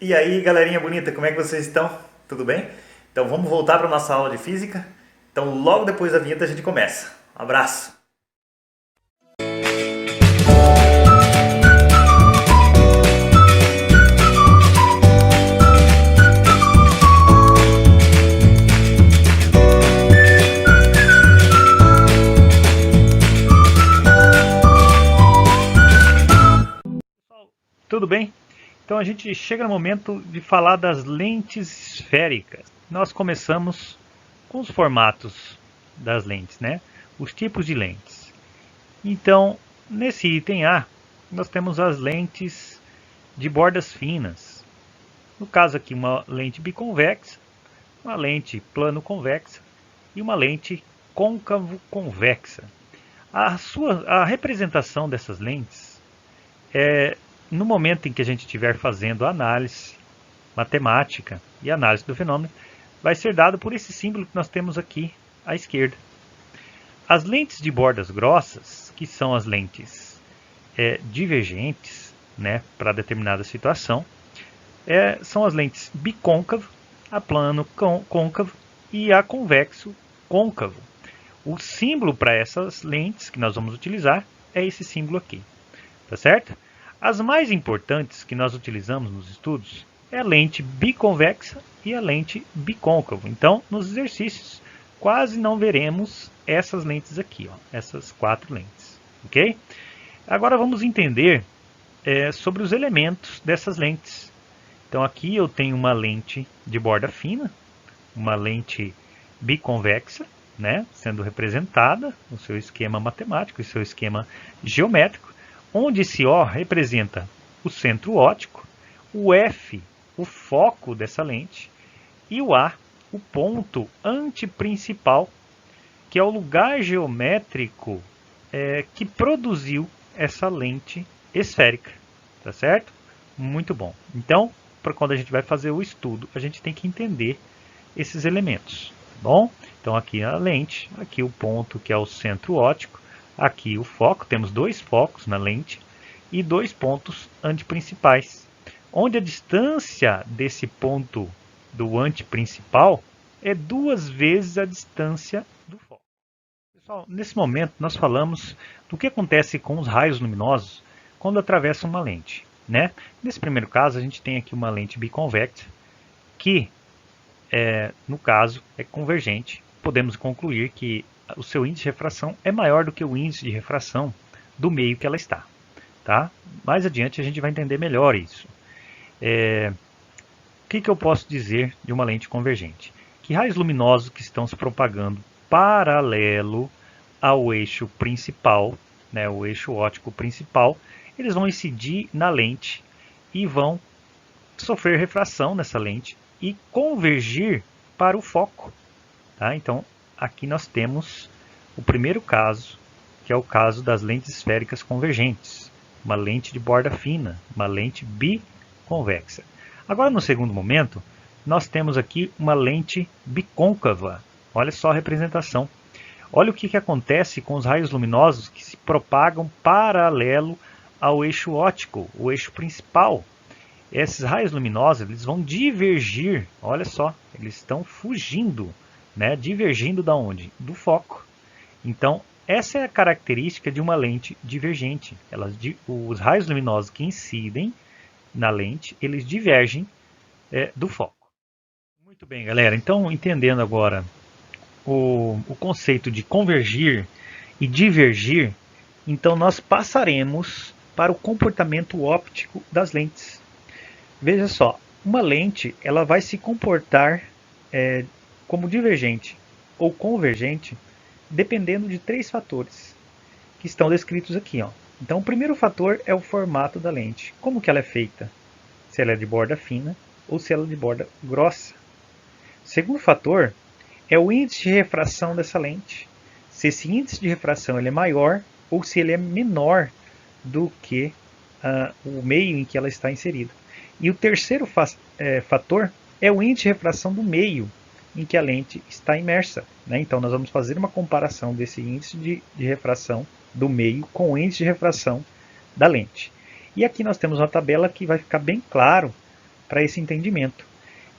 E aí, galerinha bonita, como é que vocês estão? Tudo bem? Então vamos voltar para nossa aula de física. Então logo depois da vinheta a gente começa. Um abraço! Tudo bem? Então a gente chega no momento de falar das lentes esféricas. Nós começamos com os formatos das lentes, né? Os tipos de lentes. Então, nesse item A, nós temos as lentes de bordas finas. No caso aqui, uma lente biconvexa, uma lente plano-convexa e uma lente côncavo-convexa. A representação dessas lentes é no momento em que a gente estiver fazendo a análise matemática e análise do fenômeno, vai ser dado por esse símbolo que nós temos aqui à esquerda. As lentes de bordas grossas, que são as lentes divergentes, né, para determinada situação, são as lentes bicôncavo, a plano côncavo e a convexo côncavo. O símbolo para essas lentes que nós vamos utilizar é esse símbolo aqui, tá certo? As mais importantes que nós utilizamos nos estudos é a lente biconvexa e a lente bicôncavo. Então, nos exercícios, quase não veremos essas lentes aqui, ó, essas quatro lentes, ok? Agora vamos entender sobre os elementos dessas lentes. Então aqui eu tenho uma lente de borda fina, uma lente biconvexa, né, sendo representada no seu esquema matemático e seu esquema geométrico, onde esse O representa o centro óptico, o F, o foco dessa lente, e o A, o ponto antiprincipal, que é o lugar geométrico que produziu essa lente esférica, tá certo? Muito bom. Então, para quando a gente vai fazer o estudo, a gente tem que entender esses elementos, tá bom? Então aqui a lente, aqui o ponto que é o centro óptico, aqui o foco, temos dois focos na lente e dois pontos antiprincipais, onde a distância desse ponto do antiprincipal é 2 vezes a distância do foco. Pessoal, nesse momento nós falamos do que acontece com os raios luminosos quando atravessam uma lente, né? Nesse primeiro caso a gente tem aqui uma lente biconvexa que, no caso, é convergente. Podemos concluir que o seu índice de refração é maior do que o índice de refração do meio que ela está. Tá? Mais adiante a gente vai entender melhor isso. O que eu posso dizer de uma lente convergente? Que raios luminosos que estão se propagando paralelo ao eixo principal, né, o eixo óptico principal, eles vão incidir na lente e vão sofrer refração nessa lente e convergir para o foco. Tá? Então, aqui nós temos o primeiro caso, que é o caso das lentes esféricas convergentes. Uma lente de borda fina, uma lente biconvexa. Agora, no segundo momento, nós temos aqui uma lente bicôncava. Olha só a representação. Olha o que acontece com os raios luminosos que se propagam paralelo ao eixo óptico, o eixo principal. Esses raios luminosos eles vão divergir, olha só, eles estão fugindo, né? Divergindo da onde? Do foco. Então, essa é a característica de uma lente divergente. Os raios luminosos que incidem na lente, eles divergem do foco. Muito bem, galera. Então, entendendo agora o conceito de convergir e divergir, então nós passaremos para o comportamento óptico das lentes. Veja só, uma lente ela vai se comportar como divergente ou convergente dependendo de 3 fatores que estão descritos aqui. Ó. Então, o primeiro fator é o formato da lente. Como que ela é feita? Se ela é de borda fina ou se ela é de borda grossa. O segundo fator é o índice de refração dessa lente. Se esse índice de refração ele é maior ou se ele é menor do que o meio em que ela está inserida. E o terceiro fator é o índice de refração do meio em que a lente está imersa. Né? Então, nós vamos fazer uma comparação desse índice de refração do meio com o índice de refração da lente. E aqui nós temos uma tabela que vai ficar bem claro para esse entendimento.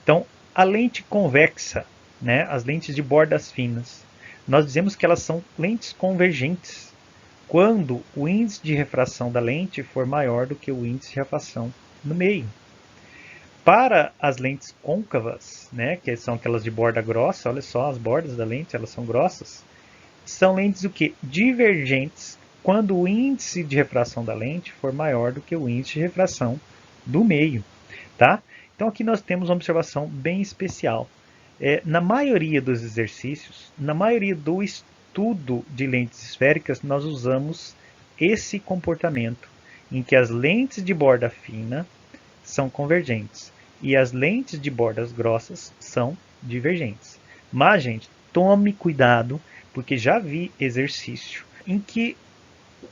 Então, a lente convexa, né, as lentes de bordas finas, nós dizemos que elas são lentes convergentes quando o índice de refração da lente for maior do que o índice de refração no meio. Para as lentes côncavas, né, que são aquelas de borda grossa, olha só, as bordas da lente, elas são grossas, são lentes o quê? Divergentes quando o índice de refração da lente for maior do que o índice de refração do meio. Tá? Então aqui nós temos uma observação bem especial. Na maioria dos exercícios, na maioria do estudo de lentes esféricas, nós usamos esse comportamento, em que as lentes de borda fina são convergentes e as lentes de bordas grossas são divergentes. Mas, gente, tome cuidado, porque já vi exercício em que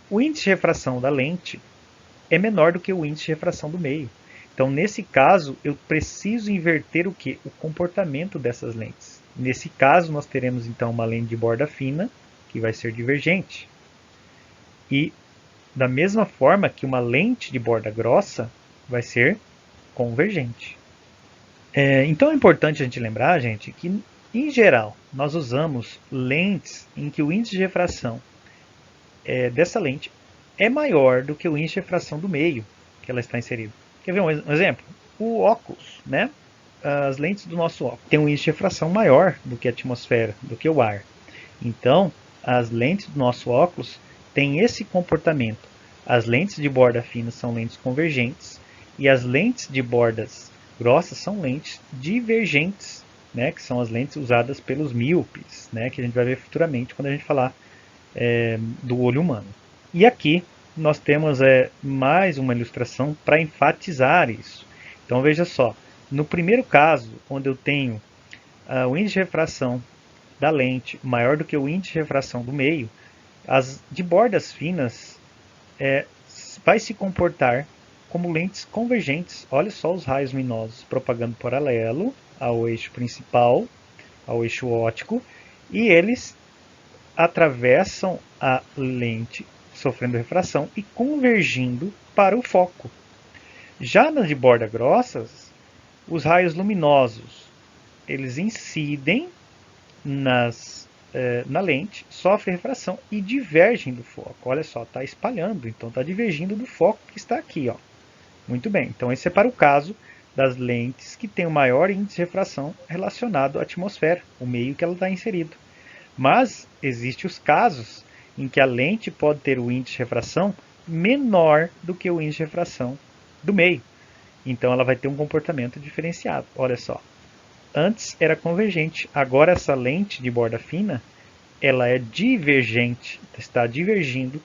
o índice de refração da lente é menor do que o índice de refração do meio. Então, nesse caso, eu preciso inverter o quê? O comportamento dessas lentes. Nesse caso, nós teremos então uma lente de borda fina, que vai ser divergente. E da mesma forma que uma lente de borda grossa vai ser convergente. Então é importante a gente lembrar, gente, que em geral nós usamos lentes em que o índice de refração dessa lente é maior do que o índice de refração do meio que ela está inserida. Quer ver um exemplo? O óculos, né? As lentes do nosso óculos têm um índice de refração maior do que a atmosfera, do que o ar. Então, as lentes do nosso óculos têm esse comportamento. As lentes de borda fina são lentes convergentes e as lentes de bordas grossas são lentes divergentes, né? Que são as lentes usadas pelos míopes, né? Que a gente vai ver futuramente quando a gente falar do olho humano. E aqui nós temos mais uma ilustração para enfatizar isso. Então veja só, no primeiro caso, onde eu tenho o índice de refração da lente maior do que o índice de refração do meio, as de bordas finas vai se comportar como lentes convergentes. Olha só os raios luminosos propagando paralelo ao eixo principal, ao eixo óptico, e eles atravessam a lente sofrendo refração e convergindo para o foco. Já nas de borda grossas, os raios luminosos eles incidem na lente, sofrem refração e divergem do foco. Olha só, está espalhando, então está divergindo do foco que está aqui. Ó. Muito bem, então esse é para o caso das lentes que têm o maior índice de refração relacionado à atmosfera, o meio que ela está inserido. Mas existem os casos em que a lente pode ter o índice de refração menor do que o índice de refração do meio. Então ela vai ter um comportamento diferenciado. Olha só. Antes era convergente, agora essa lente de borda fina, ela é divergente, está divergindo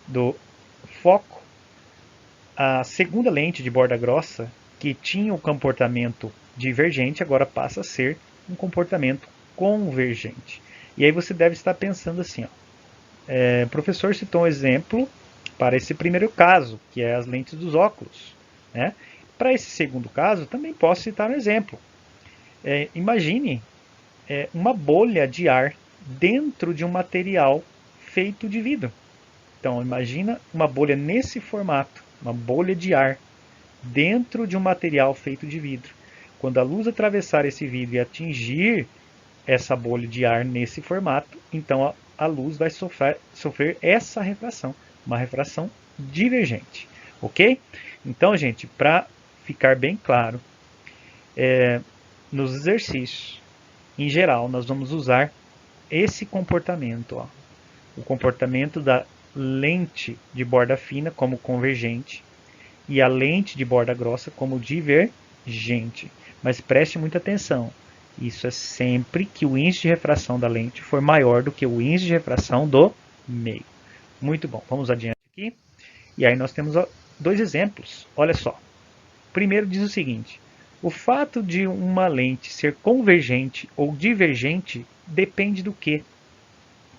do foco. A segunda lente de borda grossa, que tinha o comportamento divergente, agora passa a ser um comportamento convergente. E aí você deve estar pensando assim, o professor citou um exemplo para esse primeiro caso, que é as lentes dos óculos. Né? Para esse segundo caso, também posso citar um exemplo. Imagine uma bolha de ar dentro de um material feito de vidro. Então, imagina uma bolha nesse formato, uma bolha de ar dentro de um material feito de vidro. Quando a luz atravessar esse vidro e atingir essa bolha de ar nesse formato, então a luz vai sofrer essa refração, uma refração divergente. Ok? Então, gente, para ficar bem claro, nos exercícios, em geral, nós vamos usar esse comportamento, ó, o comportamento da lente de borda fina como convergente e a lente de borda grossa como divergente. Mas preste muita atenção, isso é sempre que o índice de refração da lente for maior do que o índice de refração do meio. Muito bom, vamos adiante aqui. E aí nós temos dois exemplos, olha só. Primeiro diz o seguinte: o fato de uma lente ser convergente ou divergente depende do quê?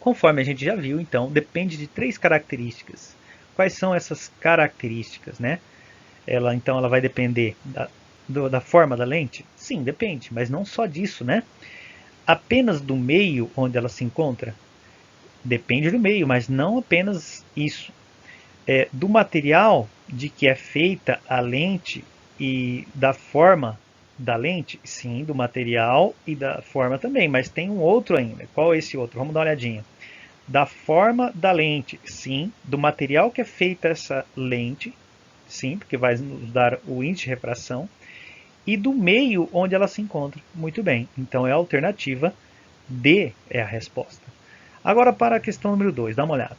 Conforme a gente já viu, então, depende de três características. Quais são essas características, né? Então ela vai depender da forma da lente? Sim, depende, mas não só disso, né? Apenas do meio onde ela se encontra? Depende do meio, mas não apenas isso. Do material de que é feita a lente E da forma da lente, sim, do material e da forma também, mas tem um outro ainda. Qual é esse outro? Vamos dar uma olhadinha. Da forma da lente, sim, do material que é feita essa lente, sim, porque vai nos dar o índice de refração, e do meio onde ela se encontra. Muito bem, então é a alternativa D é a resposta. Agora para a questão número 2, dá uma olhada.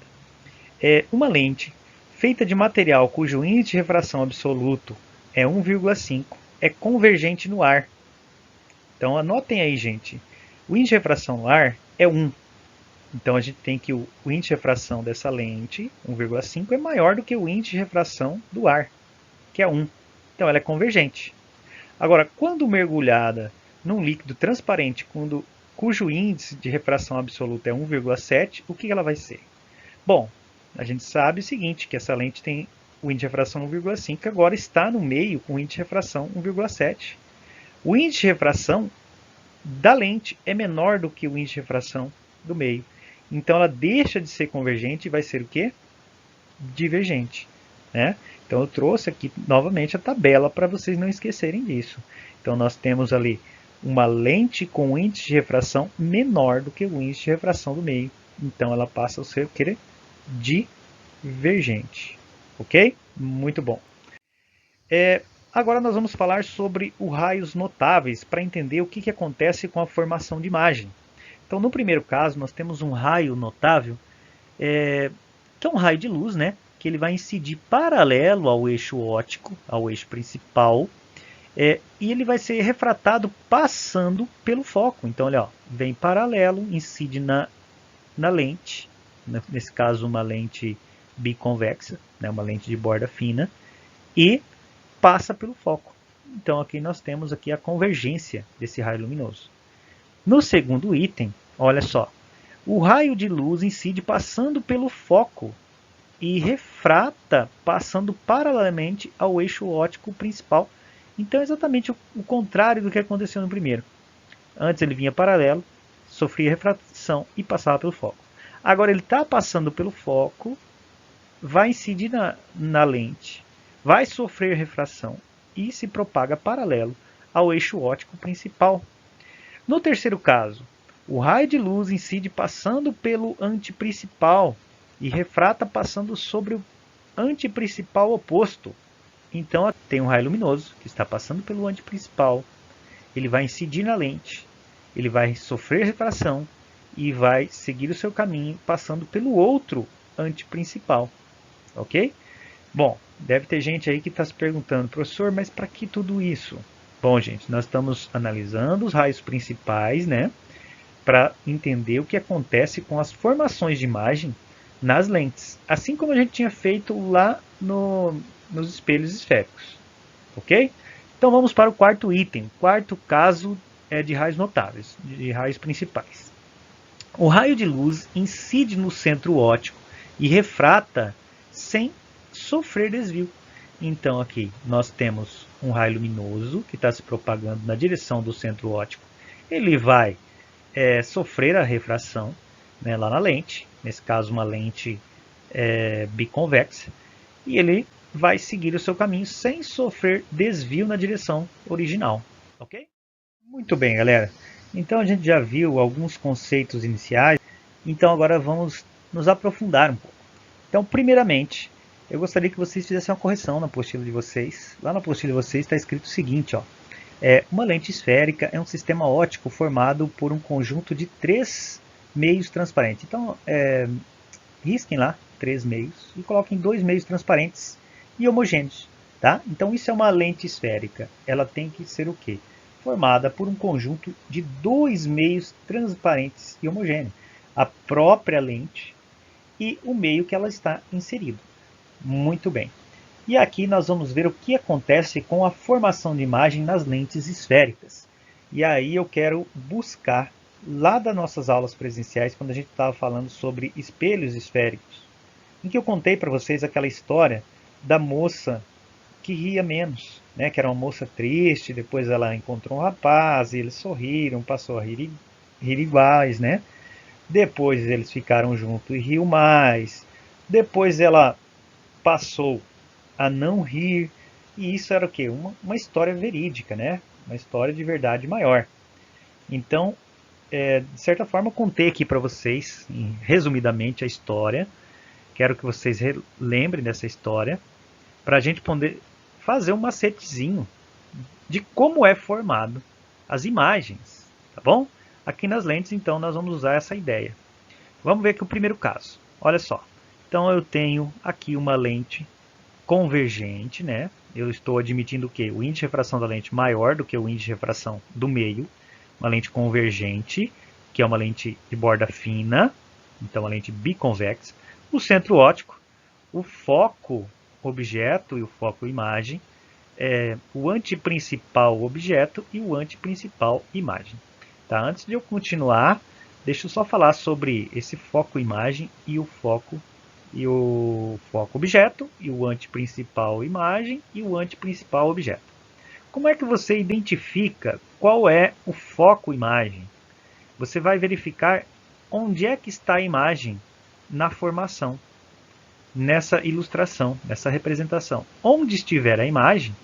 Uma lente feita de material cujo índice de refração absoluto é 1,5 é convergente no ar. Então anotem aí, gente. O índice de refração no ar é 1. Então a gente tem que o índice de refração dessa lente, 1,5, é maior do que o índice de refração do ar, que é 1. Então ela é convergente. Agora, quando mergulhada num líquido transparente cujo índice de refração absoluta é 1,7, o que ela vai ser? Bom, a gente sabe o seguinte, que essa lente tem o índice de refração 1,5, agora está no meio com o índice de refração 1,7. O índice de refração da lente é menor do que o índice de refração do meio. Então ela deixa de ser convergente e vai ser o quê? Divergente. Né? Então eu trouxe aqui novamente a tabela para vocês não esquecerem disso. Então nós temos ali uma lente com índice de refração menor do que o índice de refração do meio. Então ela passa a ser o quê? Divergente. Ok? Muito bom. Agora nós vamos falar sobre os raios notáveis para entender o que acontece com a formação de imagem. Então, no primeiro caso, nós temos um raio notável, que é um raio de luz, né? Que ele vai incidir paralelo ao eixo óptico, ao eixo principal, e ele vai ser refratado passando pelo foco. Então, olha, ó, vem paralelo, incide na lente, nesse caso uma lente biconvexa, né? Uma lente de borda fina, e passa pelo foco. Então aqui nós temos aqui a convergência desse raio luminoso. No segundo item, olha só, o raio de luz incide passando pelo foco e refrata passando paralelamente ao eixo óptico principal. Então é exatamente o contrário do que aconteceu no primeiro. Antes ele vinha paralelo, sofria refração e passava pelo foco. Agora ele está passando pelo foco, vai incidir na lente, vai sofrer refração e se propaga paralelo ao eixo óptico principal. No terceiro caso, o raio de luz incide passando pelo antiprincipal e refrata passando sobre o antiprincipal oposto. Então tem um raio luminoso que está passando pelo antiprincipal, ele vai incidir na lente, ele vai sofrer refração e vai seguir o seu caminho passando pelo outro antiprincipal. Ok? Bom, deve ter gente aí que está se perguntando, professor, mas para que tudo isso? Bom, gente, nós estamos analisando os raios principais, né? Para entender o que acontece com as formações de imagem nas lentes. Assim como a gente tinha feito lá nos espelhos esféricos. Ok? Então vamos para o quarto item. O quarto caso é de raios notáveis, de raios principais. O raio de luz incide no centro óptico e refrata sem sofrer desvio. Então aqui nós temos um raio luminoso que está se propagando na direção do centro óptico. Ele vai sofrer a refração, né, lá na lente, nesse caso uma lente biconvexa, e ele vai seguir o seu caminho sem sofrer desvio na direção original. Ok? Muito bem, galera. Então a gente já viu alguns conceitos iniciais, então agora vamos nos aprofundar um pouco. Então, primeiramente, eu gostaria que vocês fizessem uma correção na apostila de vocês. Lá na apostila de vocês está escrito o seguinte, ó. Uma lente esférica é um sistema óptico formado por um conjunto de 3 meios transparentes. Então, risquem lá 3 meios e coloquem 2 meios transparentes e homogêneos. Tá? Então, isso é uma lente esférica. Ela tem que ser o quê? Formada por um conjunto de 2 meios transparentes e homogêneos. A própria lente e o meio que ela está inserido. Muito bem. E aqui nós vamos ver o que acontece com a formação de imagem nas lentes esféricas. E aí eu quero buscar lá das nossas aulas presenciais, quando a gente estava falando sobre espelhos esféricos, em que eu contei para vocês aquela história da moça que ria menos, né? Que era uma moça triste, depois ela encontrou um rapaz, e eles sorriram, passou a rir iguais, né? Depois eles ficaram juntos e riu mais. Depois ela passou a não rir E isso era o quê? Uma história verídica, né? Uma história de verdade maior. Então, de certa forma, eu contei aqui para vocês, resumidamente, a história. Quero que vocês lembrem dessa história, para a gente poder fazer um macetezinho de como é formado as imagens, tá bom? Aqui nas lentes, então, nós vamos usar essa ideia. Vamos ver aqui o primeiro caso. Olha só. Então, eu tenho aqui uma lente convergente, né? Eu estou admitindo que o índice de refração da lente é maior do que o índice de refração do meio. Uma lente convergente, que é uma lente de borda fina, então uma lente biconvexa. O centro óptico, o foco objeto e o foco imagem, o antiprincipal objeto e o antiprincipal imagem. Tá? Antes de eu continuar, deixa eu só falar sobre esse foco imagem e o foco objeto, e o antiprincipal imagem e o antiprincipal objeto. Como é que você identifica qual é o foco imagem? Você vai verificar onde é que está a imagem na formação, nessa ilustração, nessa representação. Onde estiver a imagem,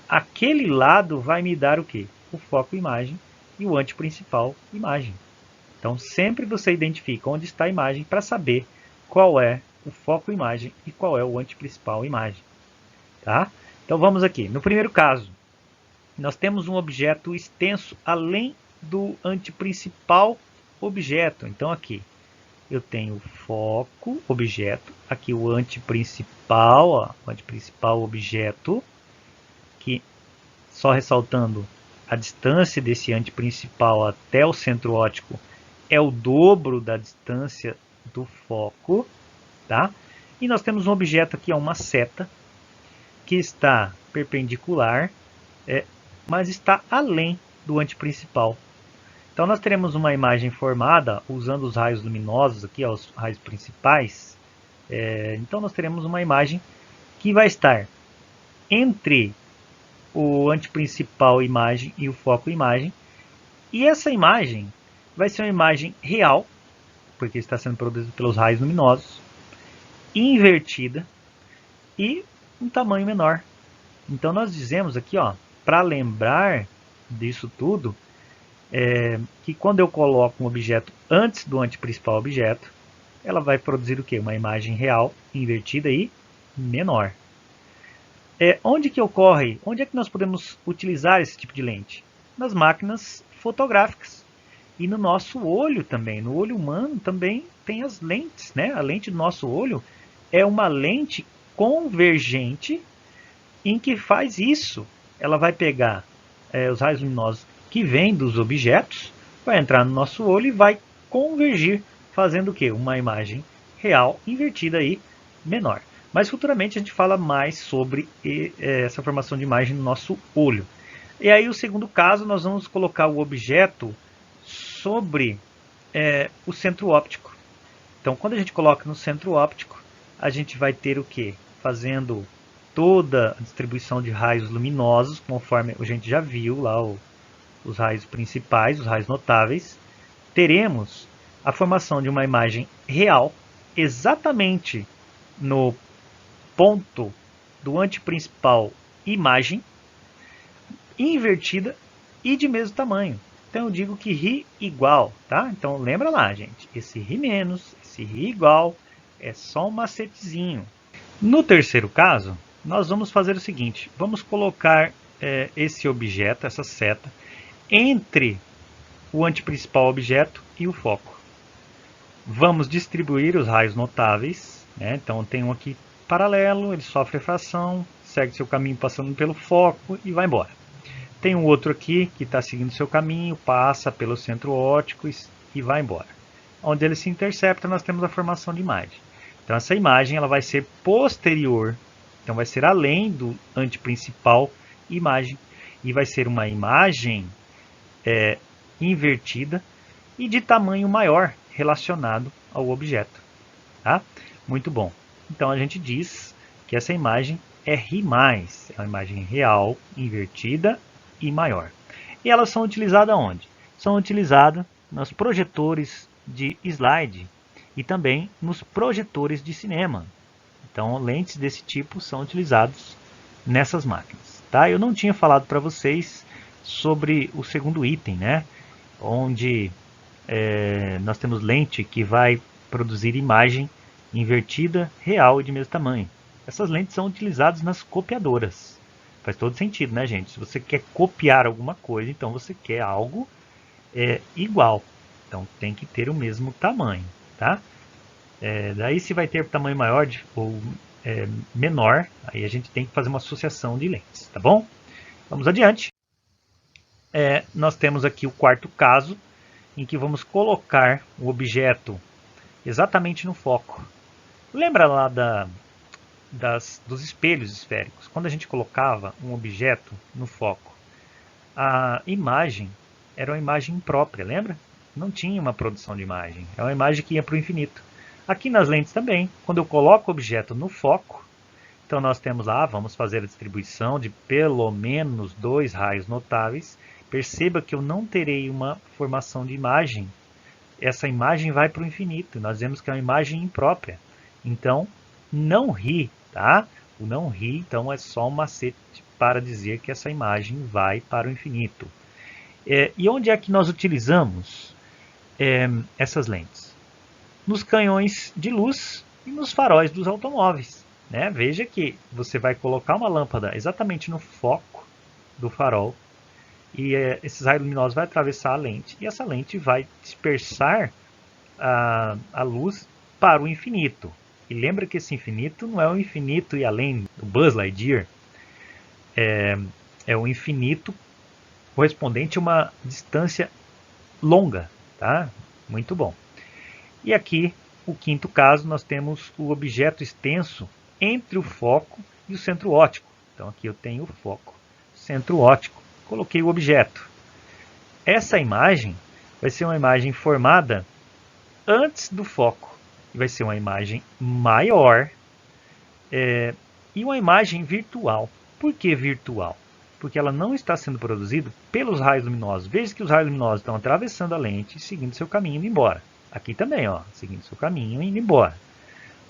aquele lado vai me dar o quê? O foco imagem e o antiprincipal imagem. Então sempre você identifica onde está a imagem para saber qual é o foco imagem e qual é o antiprincipal imagem. Tá? Então vamos aqui. No primeiro caso, nós temos um objeto extenso além do antiprincipal objeto. Então aqui eu tenho o foco objeto, aqui o antiprincipal, ó, o antiprincipal objeto, que só ressaltando a distância desse antiprincipal até o centro óptico é o dobro da distância do foco, tá? E nós temos um objeto aqui, uma seta, que está perpendicular, mas está além do antiprincipal. Então nós teremos uma imagem formada usando os raios luminosos, aqui, ó, os raios principais. Então nós teremos uma imagem que vai estar entre o antiprincipal imagem e o foco imagem. E essa imagem vai ser uma imagem real, porque está sendo produzida pelos raios luminosos, invertida e um tamanho menor. Então nós dizemos aqui, ó, para lembrar disso tudo, que quando eu coloco um objeto antes do antiprincipal objeto, ela vai produzir o quê? Uma imagem real, invertida e menor. Onde que ocorre? Onde é que nós podemos utilizar esse tipo de lente? Nas máquinas fotográficas. E no nosso olho também. No olho humano também tem as lentes, né? A lente do nosso olho é uma lente convergente em que faz isso. Ela vai pegar os raios luminosos que vêm dos objetos, vai entrar no nosso olho e vai convergir, fazendo o quê? Uma imagem real invertida e menor. Mas futuramente a gente fala mais sobre essa formação de imagem no nosso olho. E aí o segundo caso, nós vamos colocar o objeto sobre o centro óptico. Então quando a gente coloca no centro óptico, a gente vai ter o quê? Fazendo toda a distribuição de raios luminosos, conforme a gente já viu lá os raios principais, os raios notáveis. Teremos a formação de uma imagem real, exatamente no ponto do antiprincipal imagem, invertida e de mesmo tamanho. Então eu digo que ρ igual, tá? Então lembra lá, gente, esse ρ menos, esse ρ igual, é só um macetezinho. No terceiro caso, nós vamos fazer o seguinte, vamos colocar esse objeto, essa seta, entre o antiprincipal objeto e o foco. Vamos distribuir os raios notáveis, né? Então tem um aqui paralelo, ele sofre refração, segue seu caminho passando pelo foco e vai embora. Tem um outro aqui que está seguindo seu caminho, passa pelo centro óptico e vai embora. Onde ele se intercepta, nós temos a formação de imagem. Então essa imagem ela vai ser posterior, então vai ser além do antiprincipal imagem, e vai ser uma imagem invertida e de tamanho maior relacionado ao objeto. Tá? Muito bom. Então a gente diz que essa imagem é ρ+, é uma imagem real, invertida e maior. E elas são utilizadas onde? São utilizadas nos projetores de slide e também nos projetores de cinema. Então lentes desse tipo são utilizados nessas máquinas. Tá? Eu não tinha falado para vocês sobre o segundo item, né? Onde nós temos lente que vai produzir imagem invertida, real e de mesmo tamanho. Essas lentes são utilizadas nas copiadoras. Faz todo sentido, né, gente? Se você quer copiar alguma coisa, então você quer algo igual. Então tem que ter o mesmo tamanho, tá? Daí se vai ter tamanho maior ou menor, aí a gente tem que fazer uma associação de lentes, tá bom? Vamos adiante. Nós temos aqui o quarto caso, em que vamos colocar o objeto exatamente no foco. Lembra lá dos espelhos esféricos? Quando a gente colocava um objeto no foco, a imagem era uma imagem imprópria, lembra? Não tinha uma produção de imagem, é uma imagem que ia para o infinito. Aqui nas lentes também, quando eu coloco o objeto no foco, então nós temos lá, vamos fazer a distribuição de pelo menos 2 raios notáveis. Perceba que eu não terei uma formação de imagem. Essa imagem vai para o infinito. Nós vemos que é uma imagem imprópria. Então, não ri, tá? O não ri, então, é só um macete para dizer que essa imagem vai para o infinito. E onde é que nós utilizamos essas lentes? Nos canhões de luz e nos faróis dos automóveis. Né? Veja que você vai colocar uma lâmpada exatamente no foco do farol e esses raios luminosos vão atravessar a lente e essa lente vai dispersar a luz para o infinito. E lembra que esse infinito não é o infinito e além do Buzz Lightyear, é o infinito correspondente a uma distância longa, tá? Muito bom. E aqui, o quinto caso, nós temos o objeto extenso entre o foco e o centro óptico. Então aqui eu tenho o foco, centro óptico, coloquei o objeto. Essa imagem vai ser uma imagem formada antes do foco. E vai ser uma imagem maior e uma imagem virtual. Por que virtual? Porque ela não está sendo produzida pelos raios luminosos. Veja que os raios luminosos estão atravessando a lente e seguindo seu caminho e indo embora. Aqui também, ó, seguindo seu caminho e indo embora.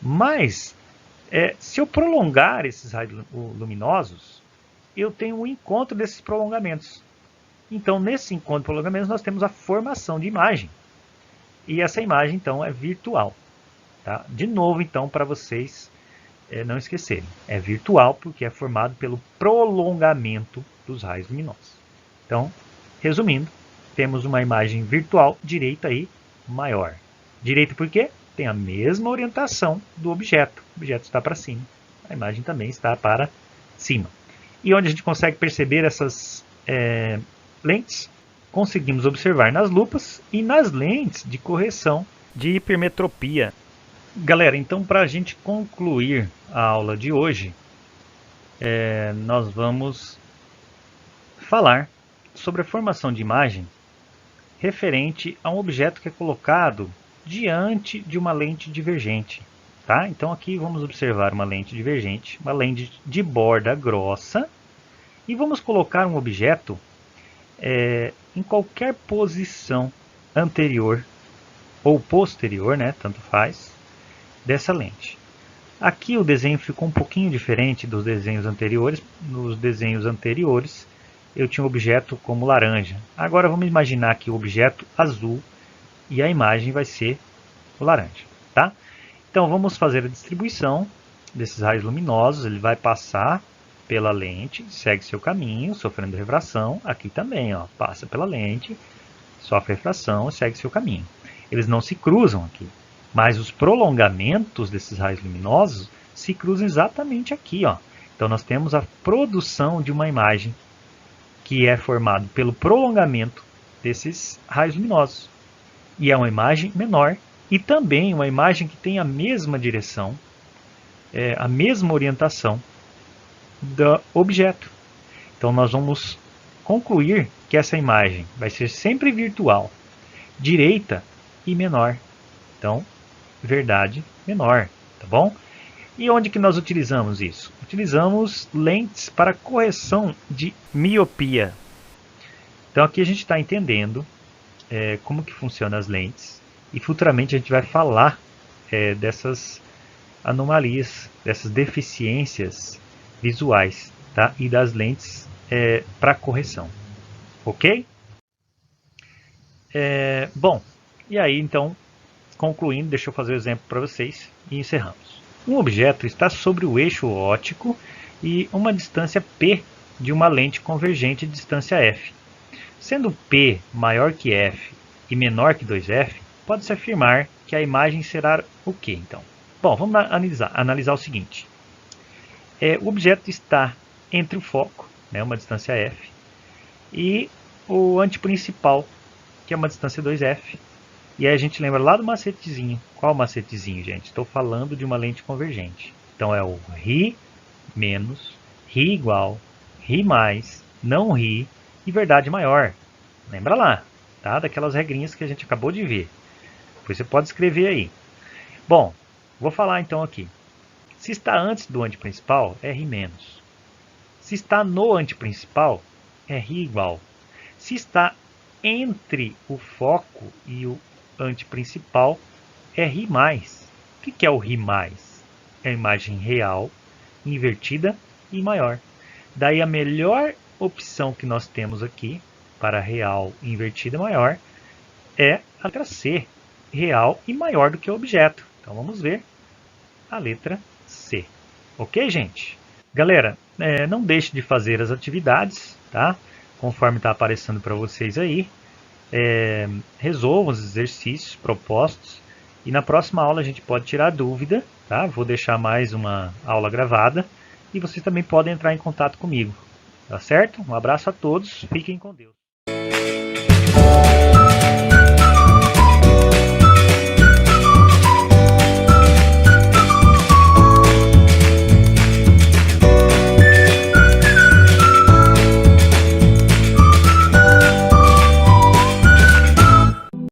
Mas, se eu prolongar esses raios luminosos, eu tenho o encontro desses prolongamentos. Então, nesse encontro de prolongamentos, nós temos a formação de imagem. E essa imagem, então, é virtual. Tá? De novo, então, para vocês não esquecerem. É virtual porque é formado pelo prolongamento dos raios luminosos. Então, resumindo, temos uma imagem virtual direita aí, maior. Direita por quê? Tem a mesma orientação do objeto. O objeto está para cima. A imagem também está para cima. E onde a gente consegue perceber essas lentes? Conseguimos observar nas lupas e nas lentes de correção de hipermetropia. Galera, então para a gente concluir a aula de hoje, nós vamos falar sobre a formação de imagem referente a um objeto que é colocado diante de uma lente divergente. Tá? Então aqui vamos observar uma lente divergente, uma lente de borda grossa, e vamos colocar um objeto em qualquer posição anterior ou posterior, né, tanto faz, dessa lente. Aqui o desenho ficou um pouquinho diferente dos desenhos anteriores. Nos desenhos anteriores eu tinha um objeto como laranja. Agora vamos imaginar que o objeto azul e a imagem vai ser o laranja. Tá? Então vamos fazer a distribuição desses raios luminosos. Ele vai passar pela lente, segue seu caminho, sofrendo refração. Aqui também, ó, passa pela lente, sofre refração, segue seu caminho. Eles não se cruzam aqui, mas os prolongamentos desses raios luminosos se cruzam exatamente aqui. Ó. Então nós temos a produção de uma imagem que é formada pelo prolongamento desses raios luminosos. E é uma imagem menor e também uma imagem que tem a mesma direção, a mesma orientação do objeto. Então nós vamos concluir que essa imagem vai ser sempre virtual, direita e menor. Então, verdade menor, tá bom? E onde que nós utilizamos isso? Utilizamos lentes para correção de miopia. Então aqui a gente está entendendo como que funcionam as lentes e futuramente a gente vai falar dessas anomalias, dessas deficiências visuais tá? E das lentes para correção, ok? Bom, e aí então, concluindo, deixa eu fazer o exemplo para vocês e encerramos. Um objeto está sobre o eixo óptico e uma distância P de uma lente convergente de distância f. Sendo P maior que f e menor que 2f, pode-se afirmar que a imagem será o que então? Bom, vamos analisar o seguinte. O objeto está entre o foco, né, uma distância f, e o antiprincipal, que é uma distância 2f. E aí a gente lembra lá do macetezinho. Qual macetezinho, gente? Estou falando de uma lente convergente. Então é o ρ menos, ρ igual, ρ mais, não ρ e verdade maior. Lembra lá, tá? Daquelas regrinhas que a gente acabou de ver. Depois você pode escrever aí. Bom, vou falar então aqui. Se está antes do antiprincipal, é ρ menos. Se está no antiprincipal, é ρ igual. Se está entre o foco e o antiprincipal, é ρ mais. O que é o ρ mais? É a imagem real, invertida e maior. Daí a melhor opção que nós temos aqui para real, invertida e maior é a letra C, real e maior do que o objeto. Então vamos ver a letra C. Ok, gente? Galera, não deixe de fazer as atividades, tá? Conforme está aparecendo para vocês aí. Resolvam os exercícios propostos e na próxima aula a gente pode tirar dúvida, tá? Vou deixar mais uma aula gravada e vocês também podem entrar em contato comigo, tá certo? Um abraço a todos, fiquem com Deus.